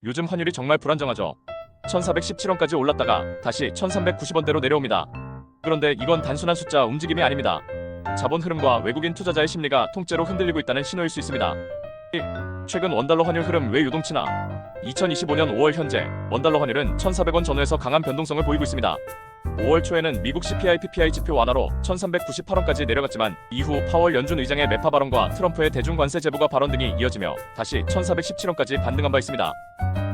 요즘 환율이 정말 불안정하죠. 1417원까지 올랐다가 다시 1390원대로 내려옵니다. 그런데 이건 단순한 숫자 움직임이 아닙니다. 자본 흐름과 외국인 투자자의 심리가 통째로 흔들리고 있다는 신호일 수 있습니다. 1. 최근 원달러 환율 흐름 외 요동치나 2025년 5월 현재 원달러 환율은 1,400원 전후에서 강한 변동성을 보이고 있습니다. 5월 초에는 미국 CPI, PPI 지표 완화로 1,398원까지 내려갔지만 이후 파월 연준 의장의 매파 발언과 트럼프의 대중 관세 제보가 발언 등이 이어지며 다시 1,417원까지 반등한 바 있습니다.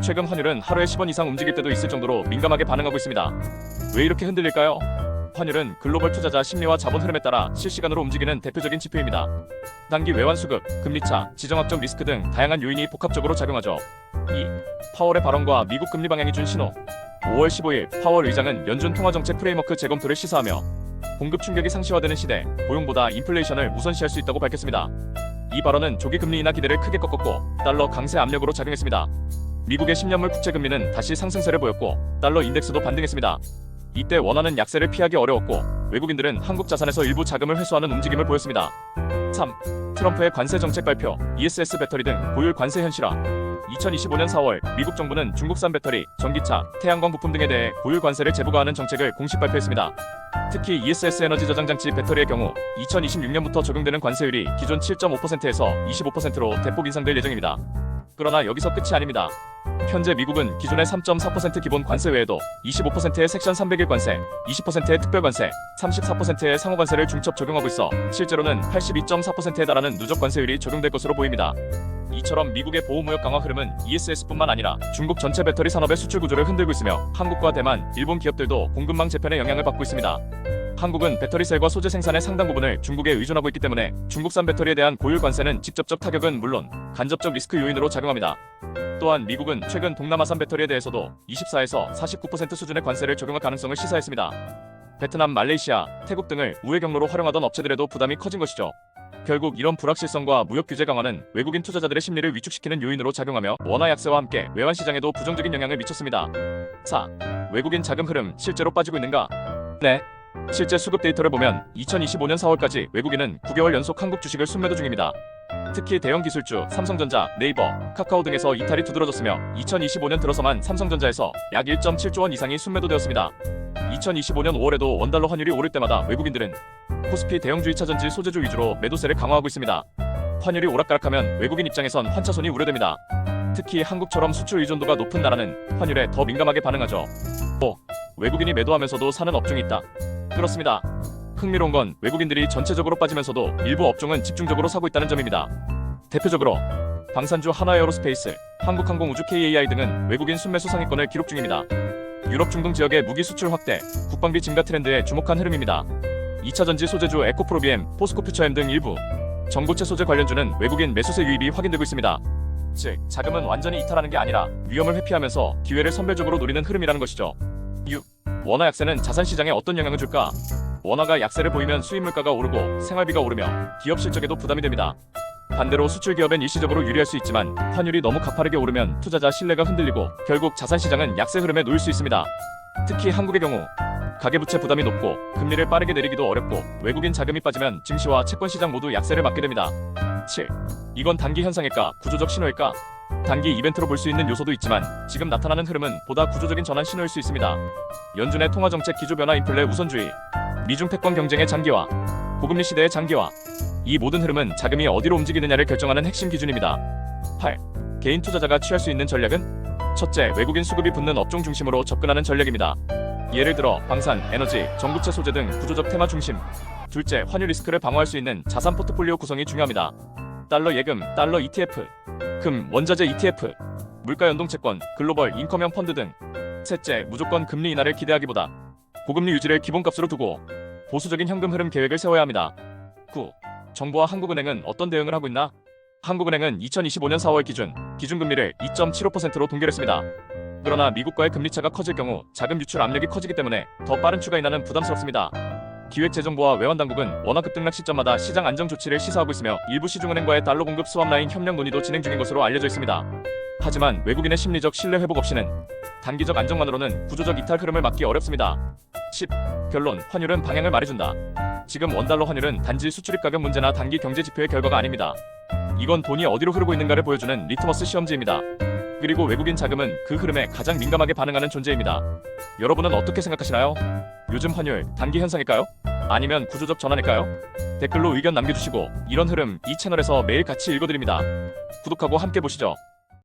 최근 환율은 하루에 10원 이상 움직일 때도 있을 정도로 민감하게 반응하고 있습니다. 왜 이렇게 흔들릴까요? 환율은 글로벌 투자자 심리와 자본 흐름에 따라 실시간으로 움직이는 대표적인 지표입니다. 단기 외환 수급, 금리차, 지정학적 리스크 등 다양한 요인이 복합적으로 작용하죠. 2. 파월의 발언과 미국 금리 방향이 준 신호. 5월 15일 파월 의장은 연준 통화정책 프레임워크 재검토를 시사하며 공급 충격이 상시화되는 시대, 고용보다 인플레이션을 우선시할 수 있다고 밝혔습니다. 이 발언은 조기 금리 인하 기대를 크게 꺾었고 달러 강세 압력으로 작용했습니다. 미국의 10년물 국채 금리는 다시 상승세를 보였고 달러 인덱스도 반등했습니다. 이때 원화는 약세를 피하기 어려웠고 외국인들은 한국 자산에서 일부 자금을 회수하는 움직임을 보였습니다. 3. 트럼프의 관세 정책 발표, ESS 배터리 등 고율 관세 현실화. 2025년 4월 미국 정부는 중국산 배터리, 전기차, 태양광 부품 등에 대해 고율 관세를 재부과하는 정책을 공식 발표했습니다. 특히 ESS 에너지 저장 장치 배터리의 경우 2026년부터 적용되는 관세율이 기존 7.5%에서 25%로 대폭 인상될 예정입니다. 그러나 여기서 끝이 아닙니다. 현재 미국은 기존의 3.4% 기본 관세 외에도 25%의 섹션 301 관세, 20%의 특별 관세, 34%의 상호 관세를 중첩 적용하고 있어 실제로는 82.4%에 달하는 누적 관세율이 적용될 것으로 보입니다. 이처럼 미국의 보호무역 강화 흐름은 ESS뿐만 아니라 중국 전체 배터리 산업의 수출 구조를 흔들고 있으며 한국과 대만, 일본 기업들도 공급망 재편의 영향을 받고 있습니다. 한국은 배터리셀과 소재 생산의 상당 부분을 중국에 의존하고 있기 때문에 중국산 배터리에 대한 고율 관세는 직접적 타격은 물론 간접적 리스크 요인으로 작용합니다. 또한 미국은 최근 동남아산 배터리에 대해서도 24에서 49% 수준의 관세를 적용할 가능성을 시사했습니다. 베트남, 말레이시아, 태국 등을 우회 경로로 활용하던 업체들에도 부담이 커진 것이죠. 결국 이런 불확실성과 무역 규제 강화는 외국인 투자자들의 심리를 위축시키는 요인으로 작용하며 원화 약세와 함께 외환 시장에도 부정적인 영향을 미쳤습니다. 4. 외국인 자금 흐름 실제로 빠지고 있는가? 네. 실제 수급 데이터를 보면 2025년 4월까지 외국인은 9개월 연속 한국 주식을 순매도 중입니다. 특히 대형 기술주 삼성전자, 네이버, 카카오 등에서 이탈이 두드러졌으며 2025년 들어서만 삼성전자에서 약 1.7조 원 이상이 순매도되었습니다. 2025년 5월에도 원달러 환율이 오를 때마다 외국인들은 코스피 대형주 2차 전지 소재주 위주로 매도세를 강화하고 있습니다. 환율이 오락가락하면 외국인 입장에선 환차손이 우려됩니다. 특히 한국처럼 수출 의존도가 높은 나라는 환율에 더 민감하게 반응하죠. 5. 외국인이 매도하면서도 사는 업종이 있다. 그렇습니다. 흥미로운 건 외국인들이 전체적으로 빠지면서도 일부 업종은 집중적으로 사고 있다는 점입니다. 대표적으로 방산주 하나에어로스페이스, 한국항공우주 KAI 등은 외국인 순매수 상위권을 기록 중입니다. 유럽 중동 지역의 무기 수출 확대, 국방비 증가 트렌드에 주목한 흐름입니다. 2차 전지 소재주 에코프로비엠, 포스코퓨처엠 등 일부 전고체 소재 관련주는 외국인 매수세 유입이 확인되고 있습니다. 즉, 자금은 완전히 이탈하는 게 아니라 위험을 회피하면서 기회를 선별적으로 노리는 흐름이라는 것이죠. 6. 원화 약세는 자산 시장에 어떤 영향을 줄까? 원화가 약세를 보이면 수입 물가가 오르고 생활비가 오르며 기업 실적에도 부담이 됩니다. 반대로 수출 기업엔 일시적으로 유리할 수 있지만 환율이 너무 가파르게 오르면 투자자 신뢰가 흔들리고 결국 자산 시장은 약세 흐름에 놓일 수 있습니다. 특히 한국의 경우 가계부채 부담이 높고 금리를 빠르게 내리기도 어렵고 외국인 자금이 빠지면 증시와 채권 시장 모두 약세를 맞게 됩니다. 7. 이건 단기 현상일까? 구조적 신호일까? 단기 이벤트로 볼 수 있는 요소도 있지만 지금 나타나는 흐름은 보다 구조적인 전환 신호일 수 있습니다. 연준의 통화정책 기조 변화, 인플레 우선주의, 미중 패권 경쟁의 장기화, 고금리 시대의 장기화. 이 모든 흐름은 자금이 어디로 움직이느냐를 결정하는 핵심 기준입니다. 8. 개인 투자자가 취할 수 있는 전략은? 첫째, 외국인 수급이 붙는 업종 중심으로 접근하는 전략입니다. 예를 들어 방산, 에너지, 전구체 소재 등 구조적 테마 중심. 둘째, 환율 리스크를 방어할 수 있는 자산 포트폴리오 구성이 중요합니다. 달러 예금, 달러 ETF, 금, 원자재 ETF, 물가 연동 채권, 글로벌 인컴형 펀드 등. 셋째, 무조건 금리 인하를 기대하기보다 고금리 유지를 기본값으로 두고 보수적인 현금 흐름 계획을 세워야 합니다. 9. 정부와 한국은행은 어떤 대응을 하고 있나? 한국은행은 2025년 4월 기준금리를 2.75%로 동결했습니다. 그러나 미국과의 금리차가 커질 경우 자금 유출 압력이 커지기 때문에 더 빠른 추가 인하는 부담스럽습니다. 기획재정부와 외환당국은 원화 급등락 시점마다 시장 안정 조치를 시사하고 있으며 일부 시중은행과의 달러 공급 수합 라인 협력 논의도 진행 중인 것으로 알려져 있습니다. 하지만 외국인의 심리적 신뢰 회복 없이는 단기적 안정만으로는 구조적 이탈 흐름을 막기 어렵습니다. 10. 결론, 환율은 방향을 말해준다. 지금 원달러 환율은 단지 수출입 가격 문제나 단기 경제 지표의 결과가 아닙니다. 이건 돈이 어디로 흐르고 있는가를 보여주는 리트머스 시험지입니다. 그리고 외국인 자금은 그 흐름에 가장 민감하게 반응하는 존재입니다. 여러분은 어떻게 생각하시나요? 요즘 환율 단기 현상일까요? 아니면 구조적 전환일까요? 댓글로 의견 남겨주시고 이런 흐름 이 채널에서 매일 같이 읽어드립니다. 구독하고 함께 보시죠.